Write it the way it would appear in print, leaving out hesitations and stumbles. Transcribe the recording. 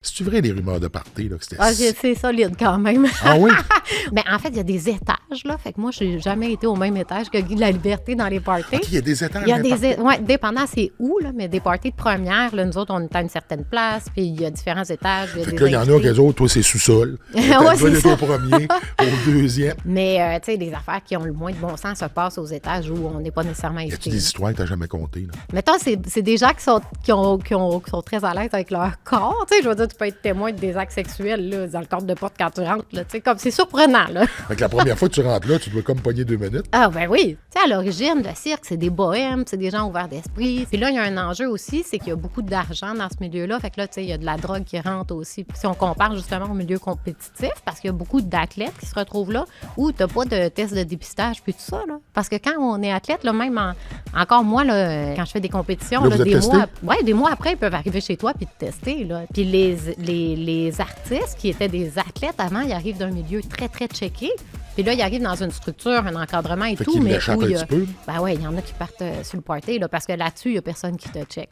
C'est-tu vrai, les rumeurs de party, là, que c'était... Ah, c'est solide quand même. Ah oui? Mais en fait, il y a des étages, là. Fait que moi, je n'ai jamais été au même étage que Guy de la Liberté dans les parties. OK, il y a des étages. Il y a oui, dépendant c'est où, là, mais des parties de première, là, nous autres, on est à une certaine place, puis il y a différents étages. Fait que là, il y en a qu'eux autres, toi, c'est sous-sol. Ouais, c'est ça. Au premier, au deuxième. Mais, tu sais, les affaires qui ont le moins de bon sens se passent aux étages où on n'est pas nécessairement Y a-tu invité. des histoires que t'as jamais contées, là? Mettons, c'est des gens qui sont très à l'aise avec leur corps. Tu sais, je veux dire, tu peux être témoin des actes sexuels là, dans le cadre de porte quand tu rentres. Là, tu sais, comme c'est surprenant. Là. Fait que la première fois que tu rentres là, tu dois comme pogner 2 minutes. Ah, ben oui. Tu sais, à l'origine, le cirque, c'est des bohèmes, c'est des gens ouverts d'esprit. Puis là, il y a un enjeu aussi, c'est qu'il y a beaucoup d'argent dans ce milieu-là. Fait que là, tu sais, il y a de la drogue qui rentre aussi. Puis si on compare justement au milieu compétitif, parce qu'il y a beaucoup d'athlètes qui se retrouvent là où tu n'as pas de test de dépistage puis tout ça. Là. Parce que quand on est athlète, là, même encore moi, là, quand je fais des compétitions, là, là, des mois après, ils peuvent arriver chez toi puis te tester. Là. Puis les artistes qui étaient des athlètes avant, ils arrivent d'un milieu très, très checké. Puis là, ils arrivent dans une structure, un encadrement et Fait tout. qu'ils Mais l'échappent où un petit peu. Ben oui, il y en a qui partent sur le party, là, parce que là-dessus, il n'y a personne qui te check.